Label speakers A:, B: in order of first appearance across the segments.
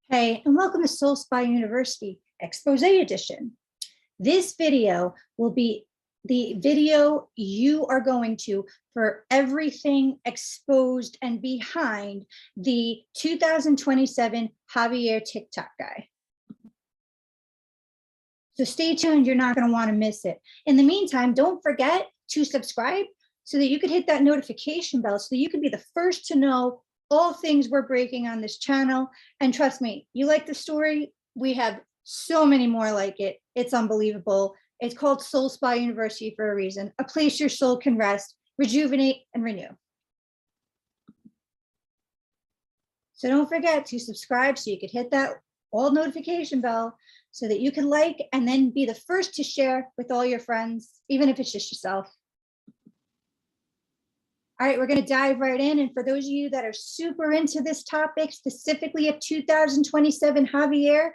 A: Hey, and welcome to Soul Spy University Expose Edition. This video will be the video you are going to for everything exposed and behind the 2027 Javier TikTok guy. So stay tuned, you're not going to want to miss it. In the meantime, don't forget to subscribe so that you can hit that notification bell so that you can be the first to know all things we're breaking on this channel. And trust me, you like the story, we have so many more like it. It's unbelievable. It's called Soul Spy University for a reason, a place your soul can rest, rejuvenate, and renew. So don't forget to subscribe so you can hit that all notification bell so that you can like and then be the first to share with all your friends, even if it's just yourself. All right, we're going to dive right in. And for those of you that are super into this topic, specifically of 2027 Javier,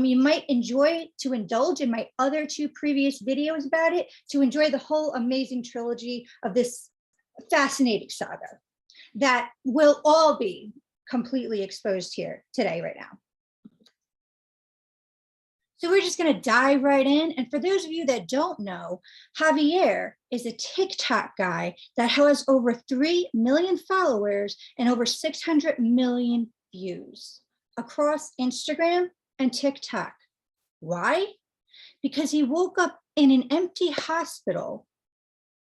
A: you might enjoy to indulge in my other two previous videos about it, to enjoy the whole amazing trilogy of this fascinating saga that will all be completely exposed here today, right now. So we're just going to dive right in. And for those of you that don't know, Javier is a TikTok guy that has over 3 million followers and over 600 million views across Instagram and TikTok. Why? Because he woke up in an empty hospital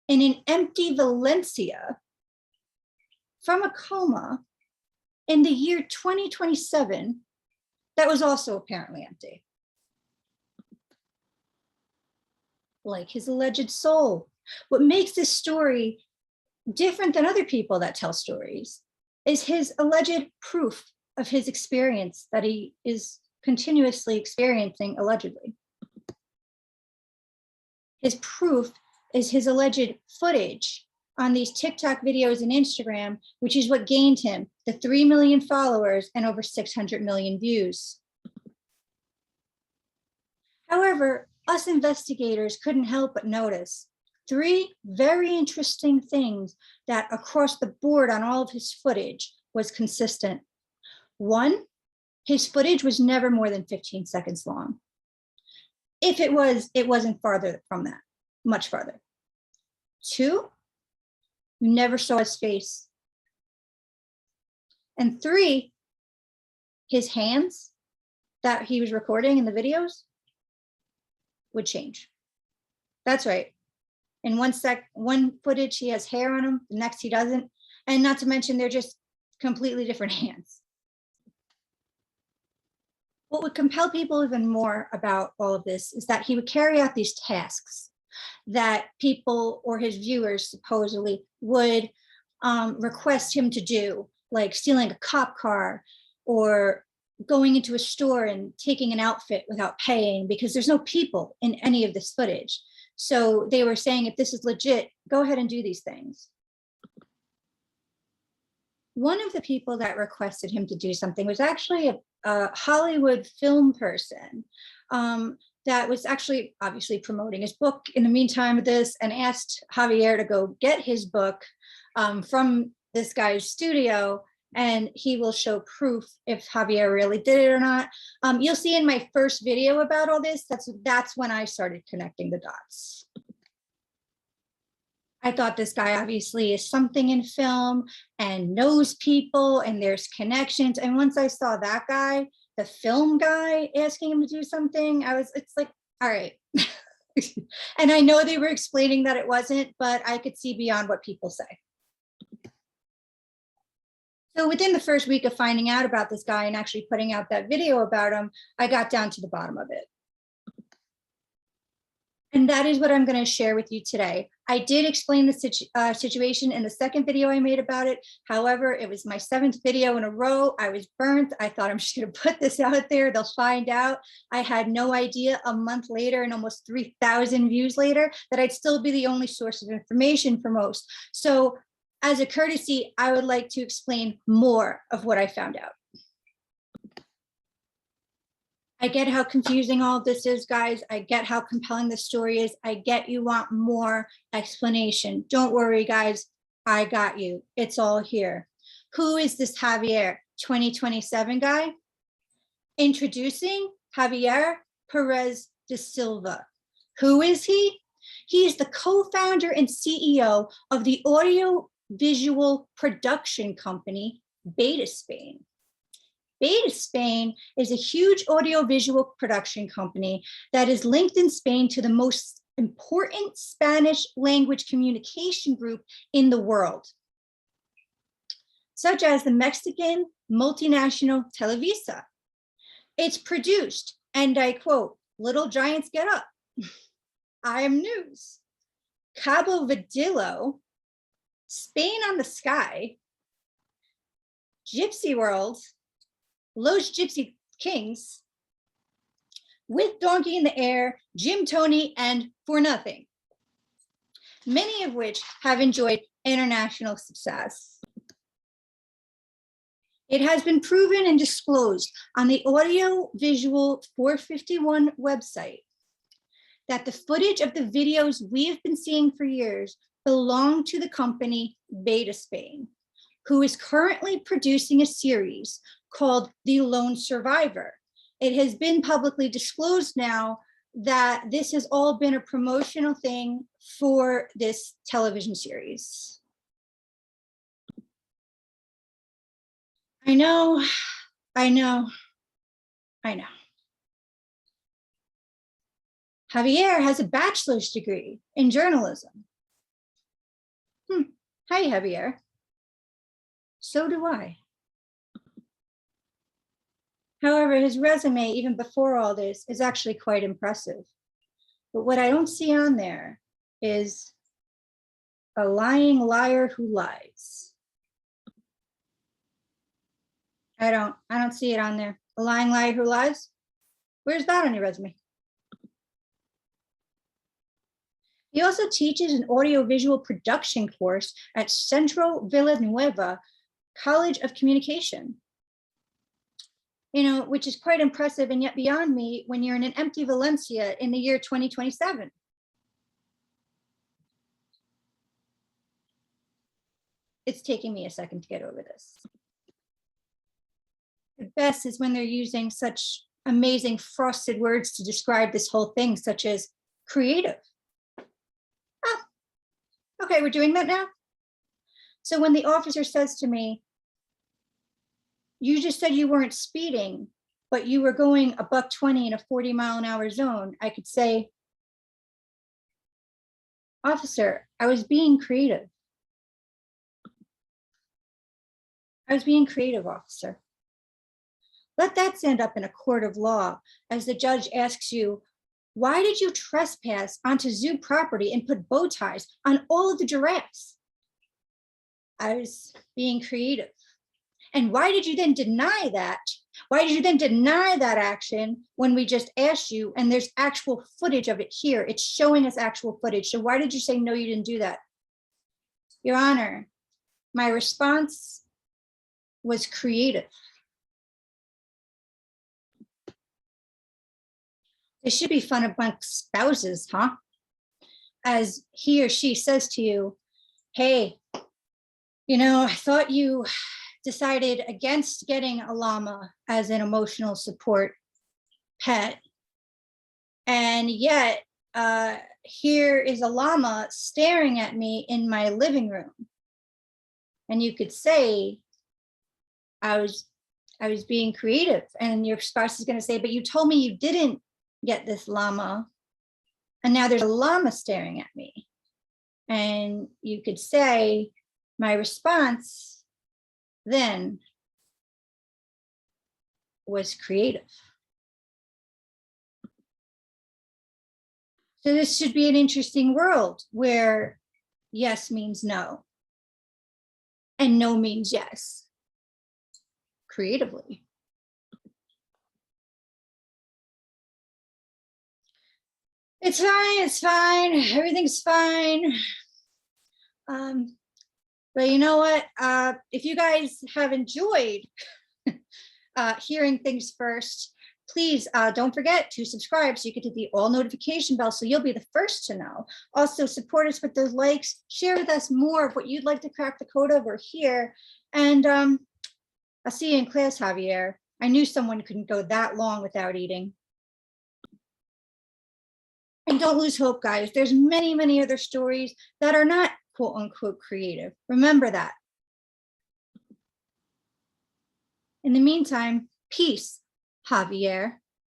A: in an empty Valencia from a coma in the year 2027 that was also apparently empty. Like his alleged soul. What makes this story different than other people that tell stories is his alleged proof of his experience that he is continuously experiencing allegedly. His proof is his alleged footage on these TikTok videos and Instagram, which is what gained him the 3 million followers and over 600 million views. However, us investigators couldn't help but notice 3 very interesting things that across the board on all of his footage was consistent. 1, his footage was never more than 15 seconds long. If it was, it wasn't farther from that, much farther. 2, you never saw his face. And 3, his hands that he was recording in the videos would change. That's right. In one footage, he has hair on him, the next he doesn't. And not to mention, they're just completely different hands. What would compel people even more about all of this is that he would carry out these tasks that people or his viewers supposedly would request him to do, like stealing a cop car or going into a store and taking an outfit without paying, because there's no people in any of this footage. So they were saying, if this is legit, go ahead and do these things. One of the people that requested him to do something was actually a Hollywood film person that was actually obviously promoting his book in the meantime of this, and asked Javier to go get his book from this guy's studio, and he will show proof if Javier really did it or not. You'll see in my first video about all this, that's when I started connecting the dots. I thought this guy obviously is something in film and knows people and there's connections. And once I saw that guy, the film guy, asking him to do something, it's like, all right. And I know they were explaining that it wasn't, but I could see beyond what people say. So within the first week of finding out about this guy and actually putting out that video about him, I got down to the bottom of it. And that is what I'm going to share with you today. I did explain the situation in the second video I made about it. However, it was my 7th video in a row. I was burnt. I thought, I'm just going to put this out there. They'll find out. I had no idea a month later and almost 3,000 views later that I'd still be the only source of information for most. So as a courtesy, I would like to explain more of what I found out. I get how confusing all of this is, guys. I get how compelling the story is. I get you want more explanation. Don't worry, guys. I got you. It's all here. Who is this Javier 2027 guy? Introducing Javier Perez de Silva. Who is he? He is the co-founder and CEO of the audio-visual production company, Beta Spain. Beta Spain is a huge audiovisual production company that is linked in Spain to the most important Spanish language communication group in the world, such as the Mexican multinational Televisa. It's produced, and I quote, Little Giants Get Up, I Am News, Cabo Vadillo, Spain on the Sky, Gypsy World, Los Gypsy Kings, With Donkey in the Air, Jim Tony, and For Nothing, many of which have enjoyed international success. It has been proven and disclosed on the Audiovisual 451 website that the footage of the videos we have been seeing for years belong to the company Beta Spain, who is currently producing a series called The Lone Survivor. It has been publicly disclosed now that this has all been a promotional thing for this television series. I know. Javier has a bachelor's degree in journalism. Hi, Javier. So do I. However, his resume, even before all this, is actually quite impressive. But what I don't see on there is a lying liar who lies. I don't see it on there. A lying liar who lies? Where's that on your resume? He also teaches an audiovisual production course at Centro Villanueva College of Communication. You know, which is quite impressive and yet beyond me when you're in an empty Valencia in the year 2027. It's taking me a second to get over this. The best is when they're using such amazing frosted words to describe this whole thing, such as creative. Oh, okay, we're doing that now. So when the officer says to me, you just said you weren't speeding, but you were going a $120 in a 40-mile-an-hour zone, I could say, officer, I was being creative. I was being creative, officer. Let that stand up in a court of law as the judge asks you, why did you trespass onto zoo property and put bow ties on all of the giraffes? I was being creative. And why did you then deny that? Why did you then deny that action when we just asked you and there's actual footage of it here? It's showing us actual footage. So why did you say, no, you didn't do that? Your Honor, my response was creative. This should be fun amongst spouses, huh? As he or she says to you, hey, you know, I thought you decided against getting a llama as an emotional support pet. And yet here is a llama staring at me in my living room. And you could say, I was being creative. And your spouse is going to say, but you told me you didn't get this llama. And now there's a llama staring at me. And you could say, my response then was creative. So this should be an interesting world where yes means no and no means yes, creatively. It's fine, everything's fine. But you know what? If you guys have enjoyed hearing things first, please don't forget to subscribe so you can hit the all notification bell so you'll be the first to know. Also support us with those likes, share with us more of what you'd like to crack the code over here. And I'll see you in class, Javier. I knew someone couldn't go that long without eating. And don't lose hope, guys. There's many, many other stories that are not quote unquote creative. Remember that. In the meantime, peace, Javier.